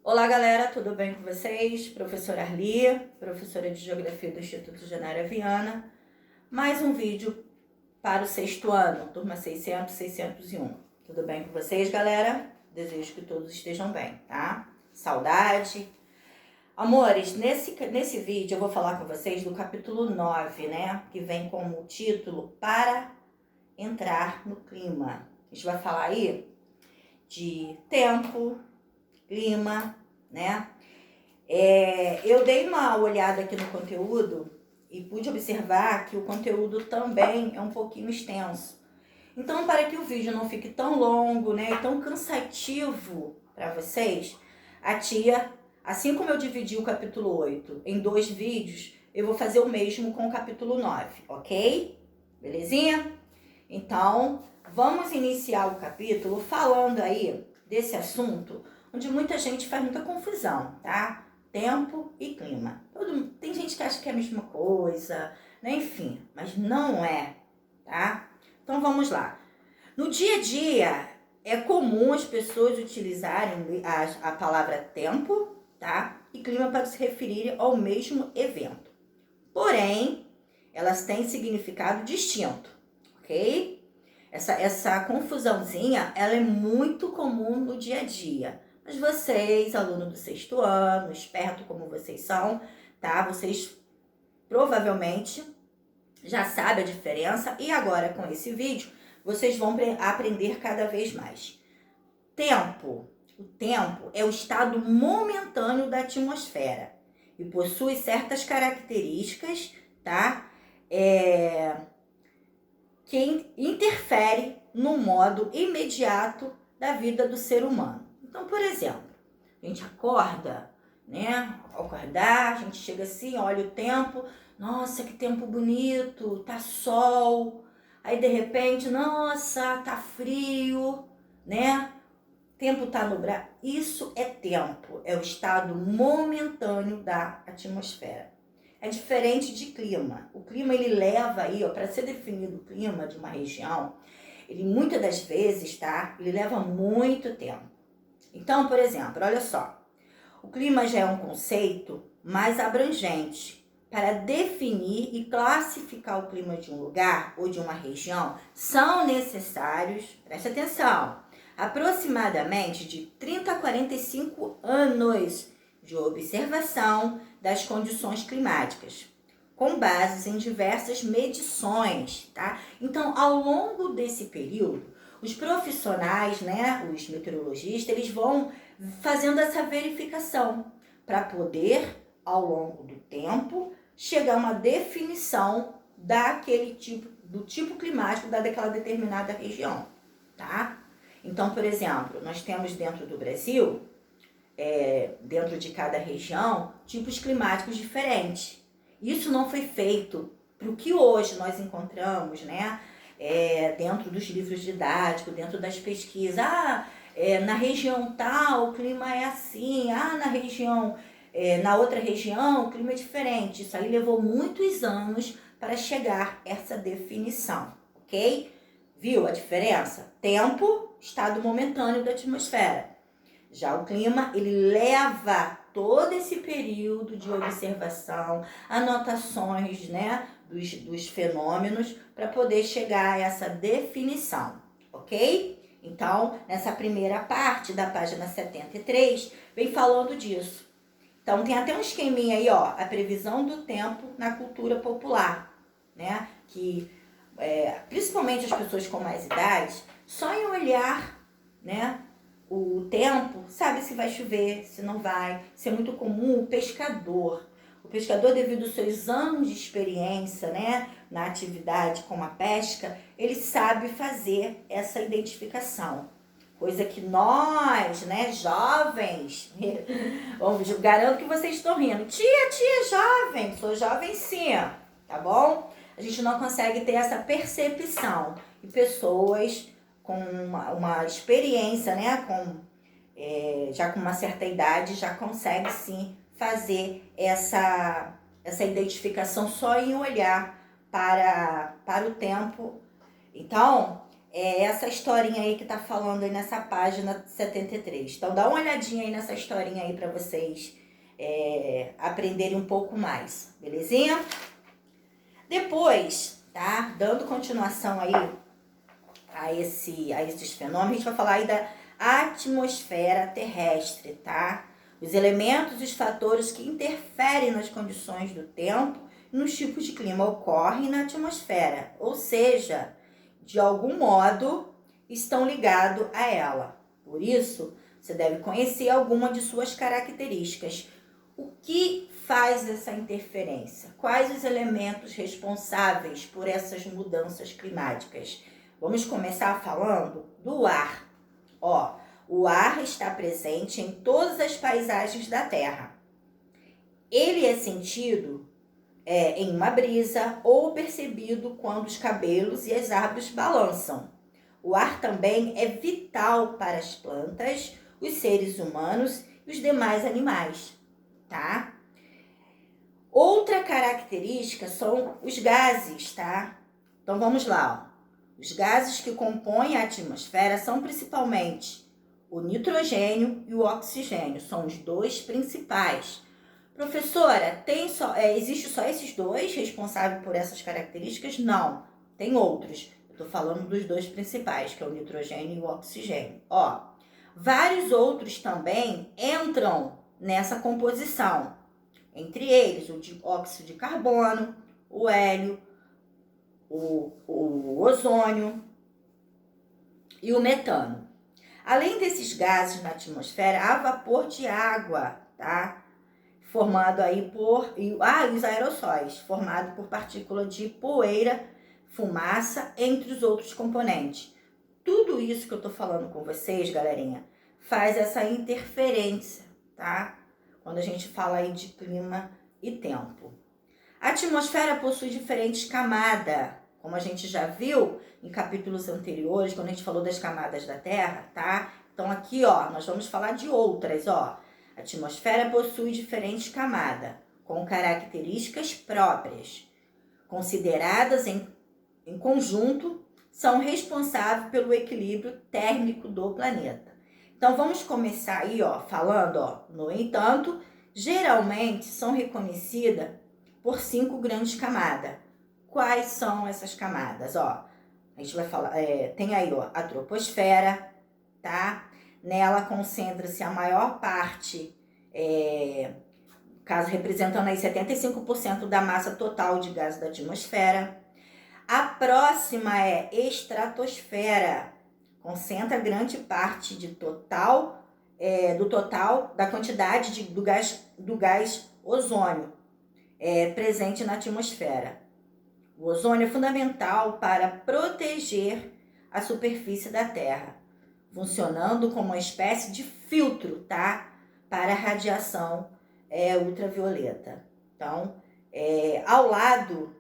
Olá, galera, tudo bem com vocês? Professora Arli, professora de Geografia do Instituto Janária Viana. Mais um vídeo para o sexto ano, turma 600, 601. Tudo bem com vocês, galera? Desejo que todos estejam bem, tá? Saudade. Amores, nesse vídeo eu vou falar com vocês do capítulo 9, né? Que vem como título Para Entrar no Clima. A gente vai falar aí de tempo, clima, né? Eu dei uma olhada aqui no conteúdo e pude observar que o conteúdo também é um pouquinho extenso. Então, para que o vídeo não fique tão longo, né, e tão cansativo para vocês, a tia, assim como eu dividi o capítulo 8 em 2 vídeos, eu vou fazer o mesmo com o capítulo 9, ok? Belezinha? Então, vamos iniciar o capítulo falando aí desse assunto onde muita gente faz muita confusão, tá? Tempo e clima. Tem gente que acha que é a mesma coisa, né? Enfim, mas não é, tá? Então vamos lá. No dia a dia, é comum as pessoas utilizarem a palavra tempo, tá? E clima para se referir ao mesmo evento. Porém, elas têm significado distinto, ok? Essa confusãozinha, ela é muito comum no dia a dia. Mas vocês, aluno do sexto ano, esperto como vocês são, tá? Vocês provavelmente já sabem a diferença e agora com esse vídeo vocês vão aprender cada vez mais. Tempo. O tempo é o estado momentâneo da atmosfera e possui certas características, tá? Que interfere no modo imediato da vida do ser humano. Então, por exemplo, a gente acorda, né? Ao acordar, a gente chega assim, olha o tempo, nossa, que tempo bonito, tá sol. Aí, de repente, nossa, tá frio, né? Tempo tá nublado. Isso é tempo, é o estado momentâneo da atmosfera. É diferente de clima. O clima, ele leva aí, para ser definido o clima de uma região, ele muitas das vezes, tá? Ele leva muito tempo. Então, por exemplo, olha só. O clima já é um conceito mais abrangente. Para definir e classificar o clima de um lugar ou de uma região, são necessários, preste atenção, aproximadamente de 30 a 45 anos de observação das condições climáticas, com bases em diversas medições, tá? Então, ao longo desse período, os profissionais, né, os meteorologistas, eles vão fazendo essa verificação para poder, ao longo do tempo, chegar a uma definição do tipo climático daquela determinada região, tá? Então, por exemplo, nós temos dentro do Brasil, dentro de cada região, tipos climáticos diferentes. Isso não foi feito para o que hoje nós encontramos, né? Dentro dos livros didáticos, dentro das pesquisas. Na região tal, o clima é assim. Na outra região, o clima é diferente. Isso aí levou muitos anos para chegar a essa definição, ok? Viu a diferença? Tempo, estado momentâneo da atmosfera. Já o clima, ele leva todo esse período de observação, anotações, né, dos fenômenos para poder chegar a essa definição, ok? Então, nessa primeira parte da página 73, vem falando disso. Então, tem até um esqueminha aí, ó, a previsão do tempo na cultura popular, né? Que, principalmente as pessoas com mais idade, só em olhar, né, o tempo, sabe se vai chover, se não vai. Isso é muito comum o pescador. O pescador, devido aos seus anos de experiência, né, na atividade como a pesca, ele sabe fazer essa identificação. Coisa que nós, né, jovens, garanto que vocês estão rindo. Tia, jovem, sou jovem sim, tá bom? A gente não consegue ter essa percepção. E pessoas com uma experiência, né, já com uma certa idade, já consegue sim fazer essa identificação só em olhar para o tempo. Então, é essa historinha aí que tá falando aí nessa página 73. Então dá uma olhadinha aí nessa historinha aí para vocês aprenderem um pouco mais, belezinha? Depois, tá? Dando continuação aí a esses fenômenos, a gente vai falar aí da atmosfera terrestre, tá? Os elementos e os fatores que interferem nas condições do tempo e nos tipos de clima ocorrem na atmosfera, ou seja, de algum modo estão ligados a ela. Por isso, você deve conhecer alguma de suas características. O que faz essa interferência? Quais os elementos responsáveis por essas mudanças climáticas? Vamos começar falando do ar. Ó, o ar está presente em todas as paisagens da Terra. Ele é sentido em uma brisa ou percebido quando os cabelos e as árvores balançam. O ar também é vital para as plantas, os seres humanos e os demais animais, tá? Outra característica são os gases, tá? Então vamos lá, ó. Os gases que compõem a atmosfera são principalmente o nitrogênio e o oxigênio, são os dois principais. Professora, existe só esses dois responsáveis por essas características? Não, tem outros. Eu estou falando dos dois principais, que é o nitrogênio e o oxigênio. Ó, vários outros também entram nessa composição. Entre eles, o dióxido de carbono, o hélio, o ozônio e o metano. Além desses gases na atmosfera, há vapor de água, tá? Formado aí e os aerossóis, formado por partículas de poeira, fumaça, entre os outros componentes. Tudo isso que eu tô falando com vocês, galerinha, faz essa interferência, tá? Quando a gente fala aí de clima e tempo. A atmosfera possui diferentes camadas, como a gente já viu em capítulos anteriores, quando a gente falou das camadas da Terra, tá? Então aqui, ó, nós vamos falar de outras, ó. A atmosfera possui diferentes camadas, com características próprias, consideradas em conjunto, são responsáveis pelo equilíbrio térmico do planeta. Então vamos começar aí, ó, falando, ó, no entanto, geralmente são reconhecidas por 5 grandes camadas. Quais são essas camadas? Ó, a gente vai falar, tem aí, ó, a troposfera, tá? Nela concentra-se a maior parte, caso representando aí 75% da massa total de gases da atmosfera. A próxima é estratosfera, concentra grande parte do total da quantidade do gás ozônio presente na atmosfera. O ozônio é fundamental para proteger a superfície da Terra, funcionando como uma espécie de filtro, tá? Para a radiação ultravioleta. Então, ao lado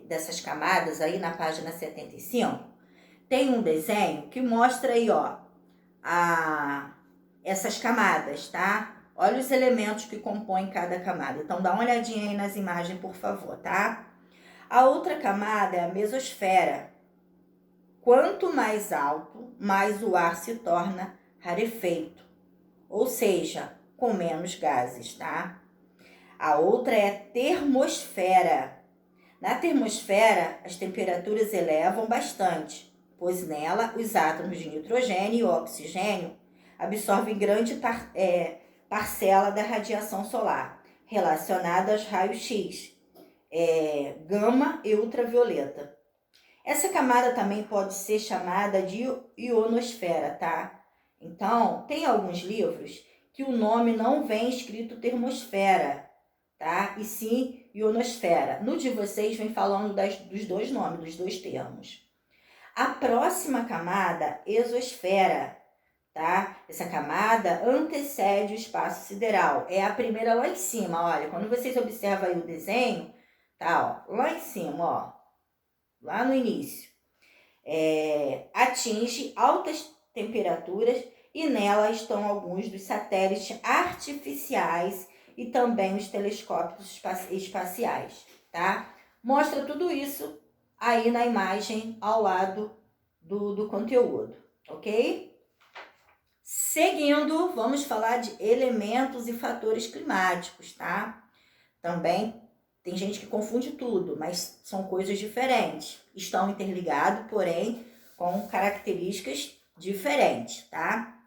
dessas camadas aí na página 75, tem um desenho que mostra aí, ó, essas camadas, tá? Olha os elementos que compõem cada camada. Então, dá uma olhadinha aí nas imagens, por favor, tá? A outra camada é a mesosfera. Quanto mais alto, mais o ar se torna rarefeito, ou seja, com menos gases, tá? A outra é a termosfera. Na termosfera, as temperaturas elevam bastante, pois nela os átomos de nitrogênio e oxigênio absorvem grande parcela da radiação solar, relacionada aos raios X, gama e ultravioleta. Essa camada também pode ser chamada de ionosfera, tá? Então, tem alguns livros que o nome não vem escrito termosfera, tá? E sim ionosfera. No de vocês vem falando dos dois nomes, dos dois termos. A próxima camada, exosfera, tá? Essa camada antecede o espaço sideral. É a primeira lá em cima, olha. Quando vocês observam aí o desenho, tá, ó, lá em cima, ó, lá no início. Atinge altas temperaturas e nela estão alguns dos satélites artificiais e também os telescópios espaciais, tá? Mostra tudo isso aí na imagem ao lado do conteúdo, ok? Seguindo, vamos falar de elementos e fatores climáticos, tá? Também tem gente que confunde tudo, mas são coisas diferentes. Estão interligados, porém, com características diferentes, tá?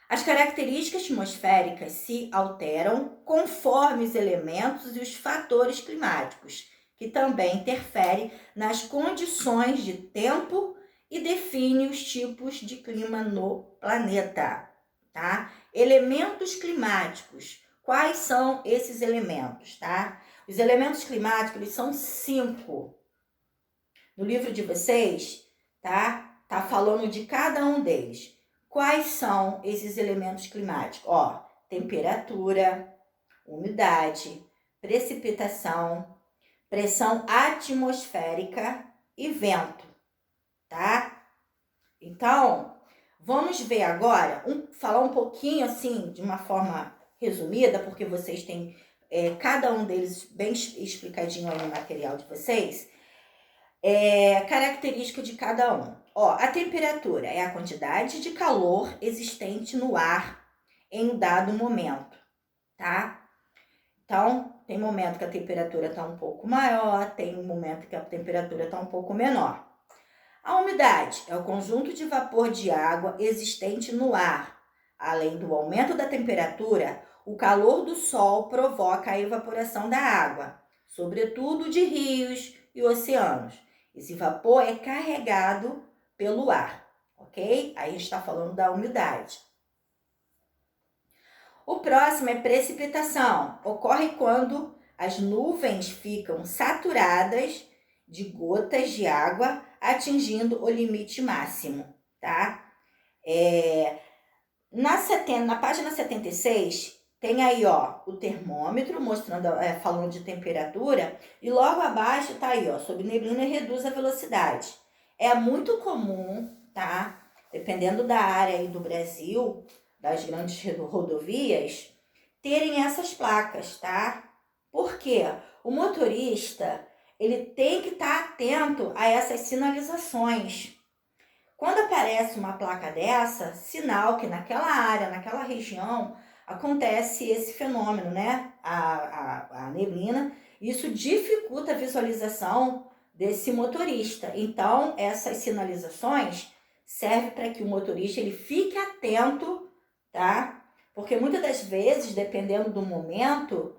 As características atmosféricas se alteram conforme os elementos e os fatores climáticos, que também interferem nas condições de tempo e definem os tipos de clima no planeta, tá? Elementos climáticos. Quais são esses elementos, tá? Os elementos climáticos, eles são 5. No livro de vocês, tá? Tá falando de cada um deles. Quais são esses elementos climáticos? Ó, temperatura, umidade, precipitação, pressão atmosférica e vento, tá? Então, vamos ver agora, falar um pouquinho assim, de uma forma resumida, porque vocês têm cada um deles bem explicadinho aí no material de vocês, característica de cada um. Ó, a temperatura é a quantidade de calor existente no ar em um dado momento, tá? Então, tem momento que a temperatura está um pouco maior, tem um momento que a temperatura está um pouco menor. A umidade é o conjunto de vapor de água existente no ar. Além do aumento da temperatura, o calor do sol provoca a evaporação da água, sobretudo de rios e oceanos. Esse vapor é carregado pelo ar, ok? Aí a gente está falando da umidade. O próximo é precipitação. Ocorre quando as nuvens ficam saturadas de gotas de água, atingindo o limite máximo, tá? Na página 76, tem aí, ó, o termômetro mostrando, falando de temperatura, e logo abaixo tá aí, ó, sob neblina reduz a velocidade. É muito comum, tá? Dependendo da área aí do Brasil, das grandes rodovias, terem essas placas, tá? Por quê? O motorista, ele tem que estar atento a essas sinalizações. Quando aparece uma placa dessa, sinal que naquela área, naquela região, acontece esse fenômeno, né? A neblina. Isso dificulta a visualização desse motorista. Então, essas sinalizações servem para que o motorista ele fique atento, tá? Porque muitas das vezes, dependendo do momento,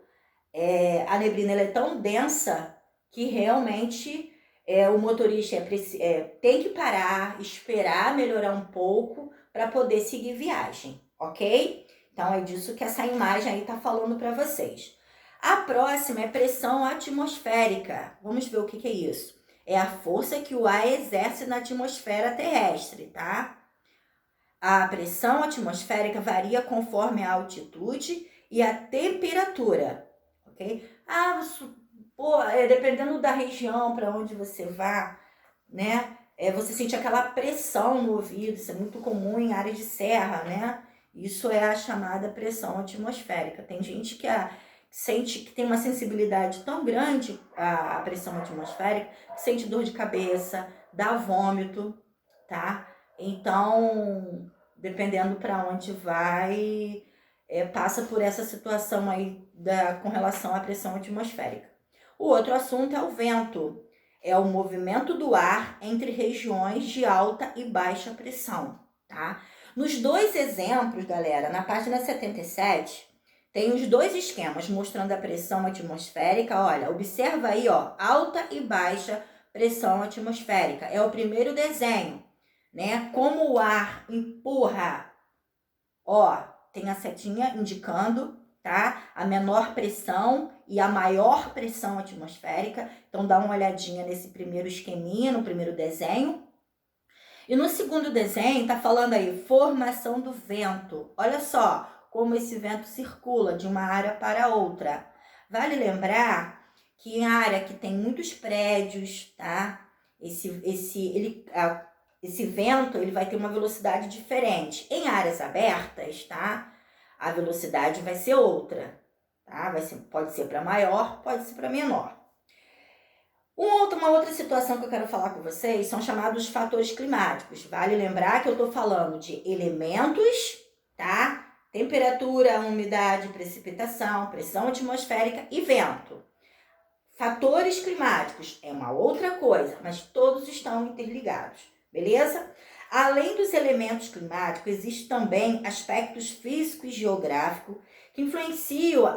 a neblina ela é tão densa que realmente o motorista tem que parar, esperar melhorar um pouco para poder seguir viagem, ok? Então é disso que essa imagem aí está falando para vocês. A próxima é pressão atmosférica. Vamos ver o que é isso. É a força que o ar exerce na atmosfera terrestre, tá? A pressão atmosférica varia conforme a altitude e a temperatura, ok? Dependendo da região para onde você vá, né? Você sente aquela pressão no ouvido, isso é muito comum em áreas de serra, né? Isso é a chamada pressão atmosférica. Tem gente que sente que tem uma sensibilidade tão grande à pressão atmosférica, que sente dor de cabeça, dá vômito, tá? Então, dependendo para onde vai, passa por essa situação aí com relação à pressão atmosférica. O outro assunto é o vento. É o movimento do ar entre regiões de alta e baixa pressão, tá? Nos dois exemplos, galera, na página 77, tem os dois esquemas mostrando a pressão atmosférica. Olha, observa aí, ó, alta e baixa pressão atmosférica. É o primeiro desenho, né? Como o ar empurra, ó, tem a setinha indicando, tá? A menor pressão e a maior pressão atmosférica. Então, dá uma olhadinha nesse primeiro esqueminha, no primeiro desenho. E no segundo desenho, tá falando aí, formação do vento. Olha só como esse vento circula de uma área para outra. Vale lembrar que em área que tem muitos prédios, tá? Esse vento ele vai ter uma velocidade diferente. Em áreas abertas, tá? A velocidade vai ser outra, tá? Pode ser para maior, pode ser para menor. Uma outra situação que eu quero falar com vocês são chamados fatores climáticos. Vale lembrar que eu estou falando de elementos, tá? Temperatura, umidade, precipitação, pressão atmosférica e vento. Fatores climáticos é uma outra coisa, mas todos estão interligados, beleza? Além dos elementos climáticos, existem também aspectos físicos e geográficos que influenciam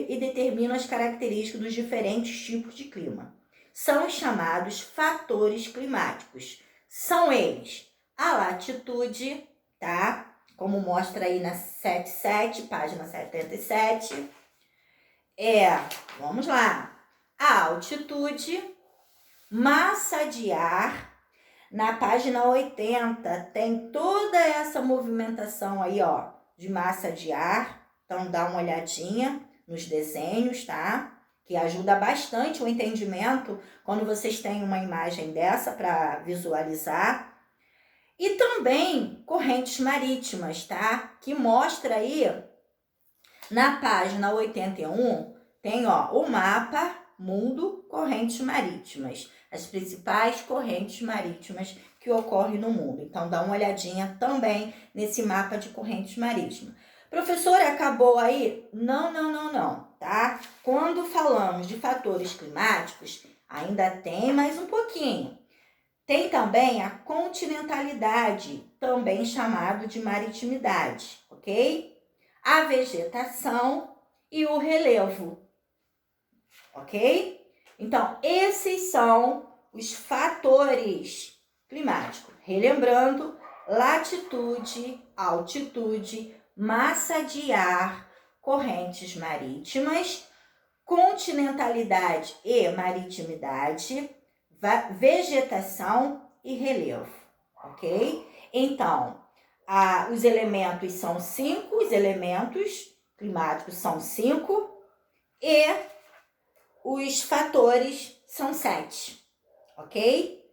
e determinam as características dos diferentes tipos de clima. São chamados fatores climáticos. São eles a latitude, tá? Como mostra aí na 77, página 77. Vamos lá. A altitude, massa de ar. Na página 80 tem toda essa movimentação aí, ó, de massa de ar. Então dá uma olhadinha nos desenhos, tá? Que ajuda bastante o entendimento quando vocês têm uma imagem dessa para visualizar. E também correntes marítimas, tá? Que mostra aí na página 81, tem ó, o mapa mundo correntes marítimas, as principais correntes marítimas que ocorrem no mundo. Então dá uma olhadinha também nesse mapa de correntes marítimas. Professora, acabou aí? Não, tá? Quando falamos de fatores climáticos, ainda tem mais um pouquinho. Tem também a continentalidade, também chamado de maritimidade, ok? A vegetação e o relevo, ok? Então, esses são os fatores climáticos. Relembrando, latitude, altitude, massa de ar, correntes marítimas, continentalidade e maritimidade, vegetação e relevo, ok? Então, os elementos são 5, os elementos climáticos são 5 e os fatores são 7, ok?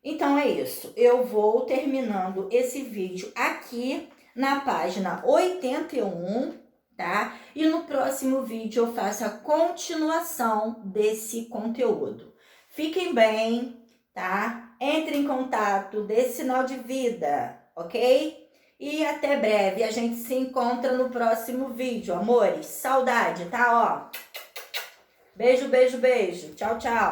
Então é isso, eu vou terminando esse vídeo aqui na página 81, tá? E no próximo vídeo eu faço a continuação desse conteúdo. Fiquem bem, tá? Entre em contato, dê sinal de vida, ok? E até breve, a gente se encontra no próximo vídeo, amores. Saudade, tá? Ó, beijo, beijo, beijo. Tchau, tchau.